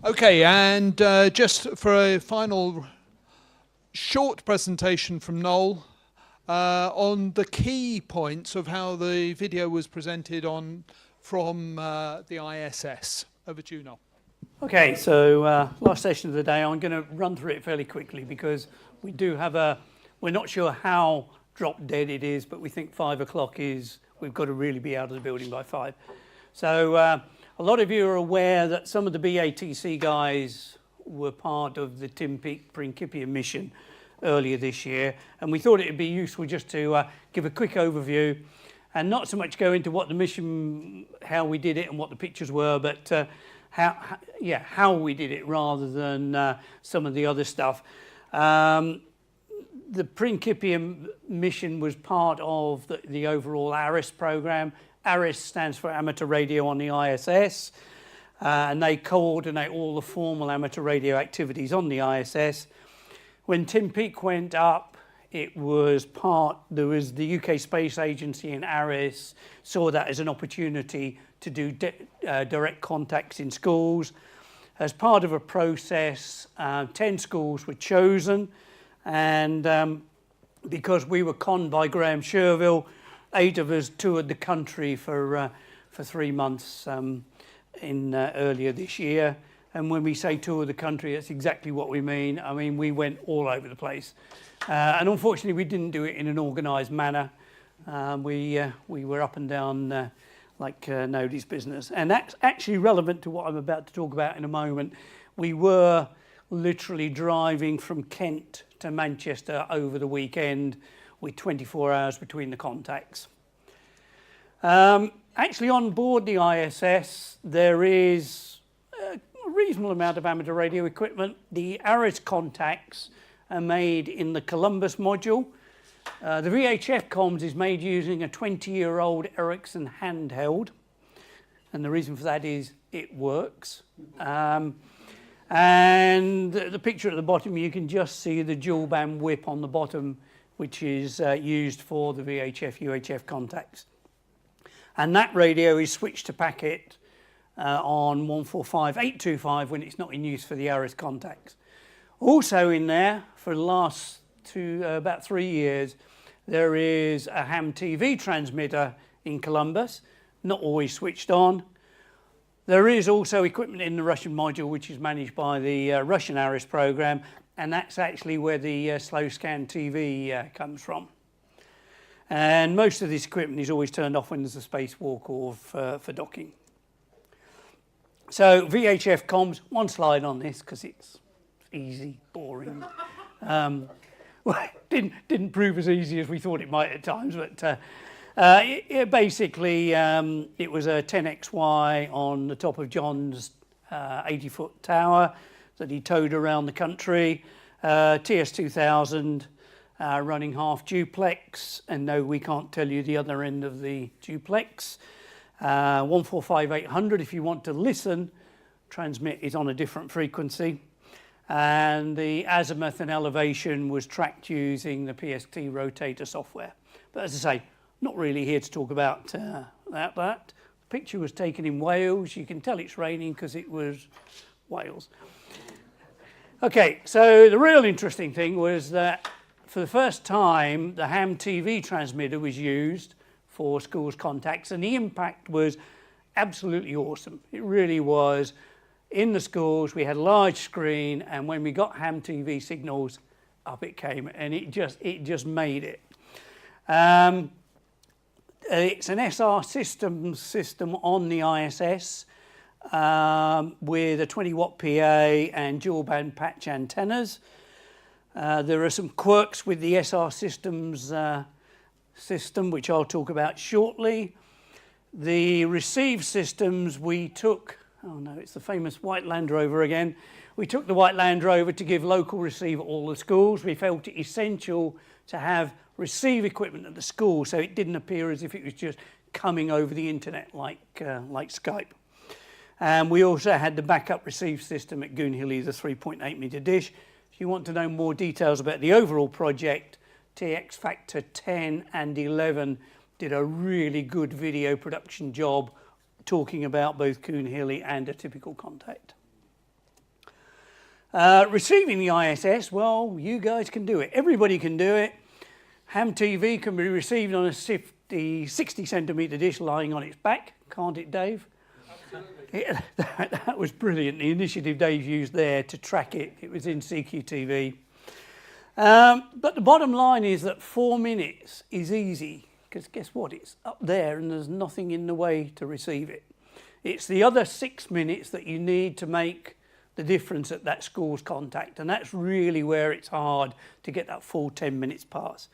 Okay, and just for a final short presentation from Noel on the key points of how the video was presented from the ISS. Over to you, Noel. Okay, so last session of the day, I'm going to run through it fairly quickly because we do have we're not sure how drop dead it is, but we think 5 o'clock we've got to really be out of the building by 5. So a lot of you are aware that some of the BATC guys were part of the Tim Peake Principia mission earlier this year, and we thought it would be useful just to give a quick overview and not so much go into what the mission, how we did it and what the pictures were, but how we did it rather than some of the other stuff. The Principia mission was part of the overall ARIS program. ARIS stands for Amateur Radio on the ISS, and they coordinate all the formal amateur radio activities on the ISS. When Tim Peake went up, there was the UK Space Agency and ARIS saw that as an opportunity to do direct contacts in schools. As part of a process, 10 schools were chosen, and because we were conned by Graham Sherville, 8 of us toured the country for 3 months earlier this year. And when we say tour the country, that's exactly what we mean. I mean, we went all over the place. And unfortunately, we didn't do it in an organised manner. We were up and down like nobody's business. And that's actually relevant to what I'm about to talk about in a moment. We were literally driving from Kent to Manchester over the weekend with 24 hours between the contacts. Actually, on board the ISS, there is a reasonable amount of amateur radio equipment. The ARIS contacts are made in the Columbus module. The VHF comms is made using a 20-year-old Ericsson handheld, and the reason for that is it works. And the picture at the bottom, you can just see the dual band whip on the bottom, which is used for the VHF, UHF contacts. And that radio is switched to packet on 145.825 when it's not in use for the ARIS contacts. Also in there, for the last about 3 years, there is a HamTV transmitter in Columbus, not always switched on. There is also equipment in the Russian module, which is managed by the Russian ARIS program, and that's actually where the slow scan TV comes from. And most of this equipment is always turned off when there's a spacewalk or for docking. So VHF comms, one slide on this because it's easy, boring. Well, didn't prove as easy as we thought it might at times, but basically it was a 10XY on the top of John's 80-foot tower that he towed around the country. TS2000 running half duplex, and no, we can't tell you the other end of the duplex. 145.800 if you want to listen. Transmit is on a different frequency. And the azimuth and elevation was tracked using the PST rotator software. But as I say, not really here to talk about that. The picture was taken in Wales. You can tell it's raining because it was Wales. Okay, so the real interesting thing was that for the first time, the HamTV transmitter was used for schools contacts, and the impact was absolutely awesome. It really was. In the schools, we had a large screen, and when we got HamTV signals, up it came, and it just made it. It's an SR system on the ISS with a 20-watt PA and dual-band patch antennas. There are some quirks with the SR systems system, which I'll talk about shortly. The receive systems we took. Oh no, it's the famous white Land Rover again. We took the white Land Rover to give local receive at all the schools. We felt it essential to have receive equipment at the school so it didn't appear as if it was just coming over the internet like Skype. And we also had the backup receive system at Goonhilly, the 3.8 metre dish. If you want to know more details about the overall project, TX Factor 10 and 11 did a really good video production job talking about both Goonhilly and a typical contact. Receiving the ISS, well, you guys can do it. Everybody can do it. HamTV can be received on a 60 centimetre dish lying on its back. Can't it, Dave? Absolutely. Yeah, that was brilliant. The initiative Dave used there to track it. It was in CQTV. But the bottom line is that 4 minutes is easy, because guess what? It's up there and there's nothing in the way to receive it. It's the other 6 minutes that you need to make the difference at that school's contact, and that's really where it's hard to get that full 10 minutes pass.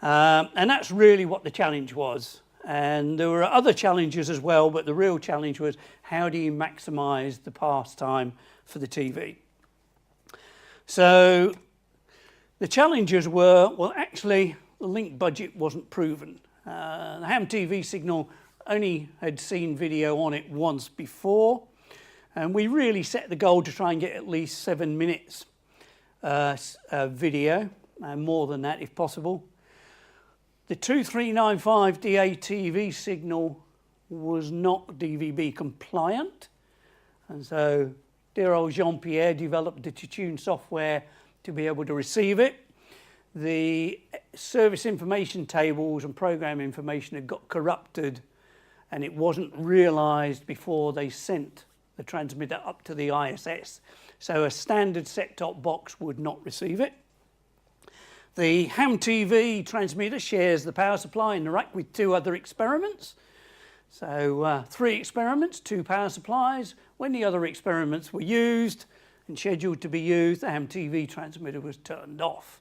And that's really what the challenge was. And there were other challenges as well, but the real challenge was, how do you maximise the pass time for the TV? So the challenges were, well, actually, the link budget wasn't proven. The HamTV signal only had seen video on it once before, and we really set the goal to try and get at least 7 minutes video, and more than that if possible. The 2395 DATV signal was not DVB compliant, and so dear old Jean-Pierre developed the tune software to be able to receive it. The service information tables and program information had got corrupted, and it wasn't realised before they sent the transmitter up to the ISS. So a standard set-top box would not receive it. The HamTV transmitter shares the power supply in the rack with 2 other experiments. So 3 experiments, 2 power supplies. When the other experiments were used and scheduled to be used, the HamTV transmitter was turned off,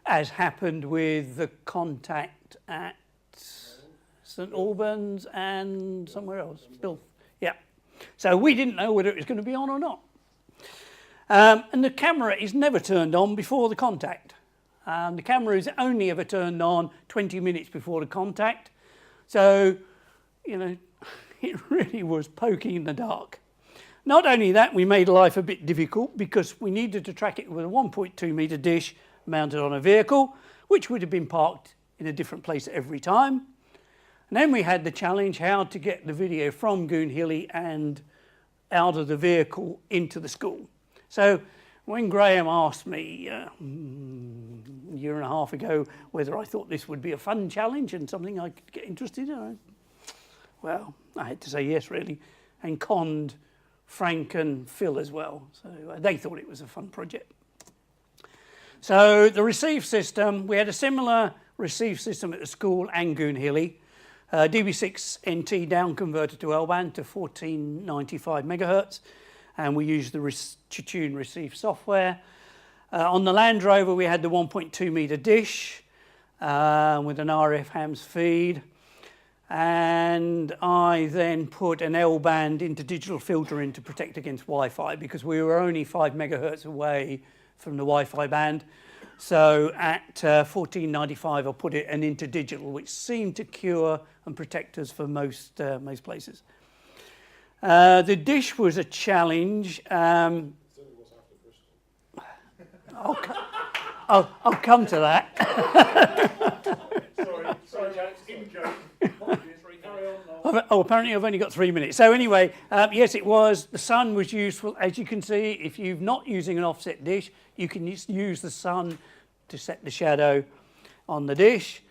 as happened with the contact at St Albans and somewhere else. Still, yeah. So we didn't know whether it was going to be on or not. And the camera is never turned on before the contact. The camera is only ever turned on 20 minutes before the contact. So, you know, it really was poking in the dark. Not only that, we made life a bit difficult because we needed to track it with a 1.2 metre dish mounted on a vehicle, which would have been parked in a different place every time. And then we had the challenge how to get the video from Goonhilly and out of the vehicle into the school. So when Graham asked me a year and a half ago whether I thought this would be a fun challenge and something I could get interested in, well, I had to say yes, really, and conned Frank and Phil as well. So they thought it was a fun project. So the receive system, we had a similar receive system at the school and Goonhilly. DB6 NT down converter to L-band to 1495 megahertz, and we used the tune receive software. On the Land Rover, we had the 1.2 metre dish with an RF hams feed, and I then put an L-band interdigital filter in to protect against Wi-Fi, because we were only 5 megahertz away from the Wi-Fi band. So at 1495, I put it an interdigital, which seemed to cure and protect us for most places. The dish was a challenge. I'll come to that. sorry, Jack, in joke. Oh, apparently I've only got 3 minutes. So anyway, yes, it was. The sun was useful. As you can see, if you're not using an offset dish, you can use the sun to set the shadow on the dish.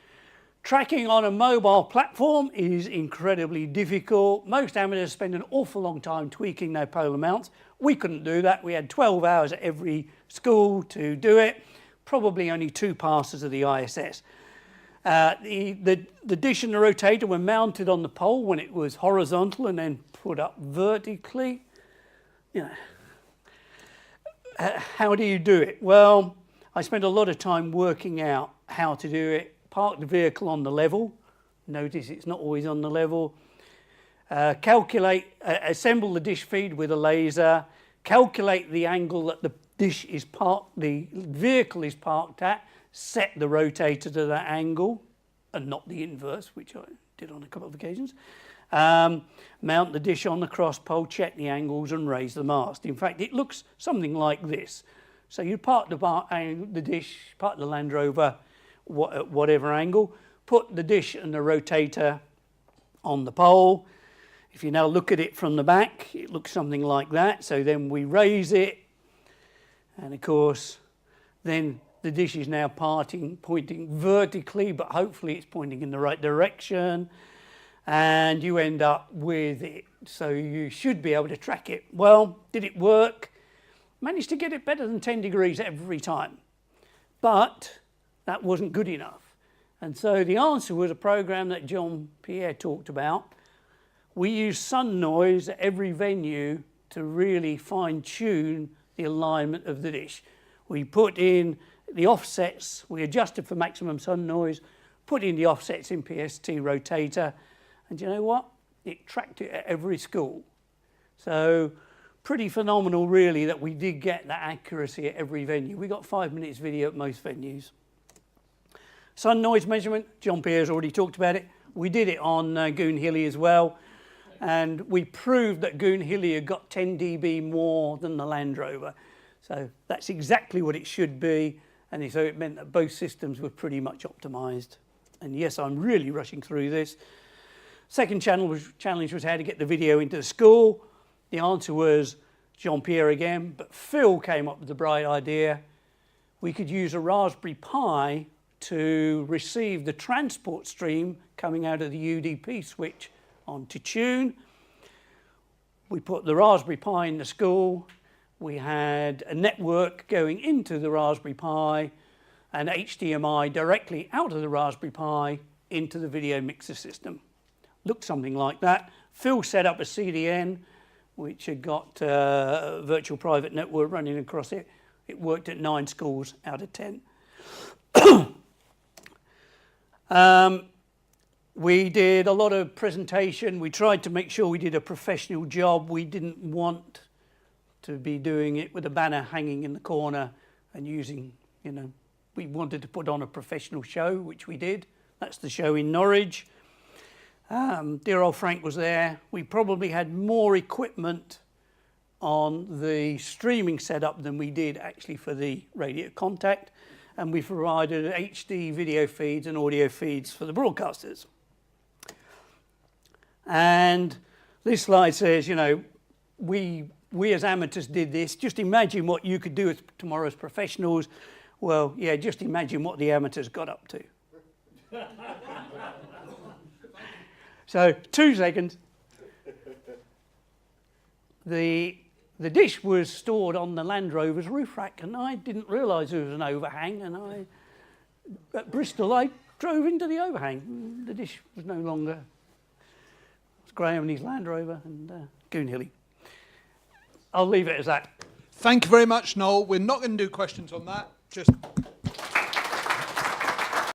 Tracking on a mobile platform is incredibly difficult. Most amateurs spend an awful long time tweaking their polar mounts. We couldn't do that. We had 12 hours at every school to do it. Probably only 2 passes of the ISS. The dish and the rotator were mounted on the pole when it was horizontal and then put up vertically. You know, how do you do it? Well, I spent a lot of time working out how to do it. Park the vehicle on the level. Notice it's not always on the level. Assemble the dish feed with a laser. Calculate the angle that the dish is parked, the vehicle is parked at. Set the rotator to that angle, and not the inverse, which I did on a couple of occasions. Mount the dish on the cross pole, check the angles, and raise the mast. In fact, it looks something like this. So you park the dish, park the Land Rover at whatever angle, put the dish and the rotator on the pole. If you now look at it from the back, it looks something like that. So then we raise it, And of course, then the dish is now pointing vertically, but hopefully it's pointing in the right direction. And you end up with it. So you should be able to track it. Well, did it work? Managed to get it better than 10 degrees every time. But that wasn't good enough. And so the answer was a program that Jean-Pierre talked about. We used sun noise at every venue to really fine-tune the alignment of the dish. We put in the offsets, we adjusted for maximum sun noise, put in the offsets in PST rotator, and you know what? It tracked it at every school. So pretty phenomenal really that we did get that accuracy at every venue. We got 5 minutes video at most venues. Sun noise measurement, Jean-Pierre's already talked about it. We did it on Goonhilly as well. And we proved that Goonhilly had got 10 dB more than the Land Rover. So that's exactly what it should be. And so it meant that both systems were pretty much optimized. And yes, I'm really rushing through this. Second challenge was how to get the video into the school. The answer was Jean-Pierre again, but Phil came up with the bright idea. We could use a Raspberry Pi to receive the transport stream coming out of the UDP switch onto tune. We put the Raspberry Pi in the school. We had a network going into the Raspberry Pi and HDMI directly out of the Raspberry Pi into the video mixer system. Looked something like that. Phil set up a CDN, which had got a virtual private network running across it. It worked at 9 schools out of 10. We did a lot of presentation. We tried to make sure we did a professional job. We didn't want to be doing it with a banner hanging in the corner and using, you know, we wanted to put on a professional show, which we did. That's the show in Norwich. Dear old Frank was there. We probably had more equipment on the streaming setup than we did actually for the radio contact. And we provided HD video feeds and audio feeds for the broadcasters. And this slide says, you know, we as amateurs did this. Just imagine what you could do with tomorrow's professionals. Well, yeah, just imagine what the amateurs got up to. So 2 seconds. The dish was stored on the Land Rover's roof rack, and I didn't realise there was an overhang, and at Bristol I drove into the overhang. The dish was no longer. It was Graham and his Land Rover and Goonhilly. I'll leave it as that. Thank you very much, Noel. We're not going to do questions on that. Just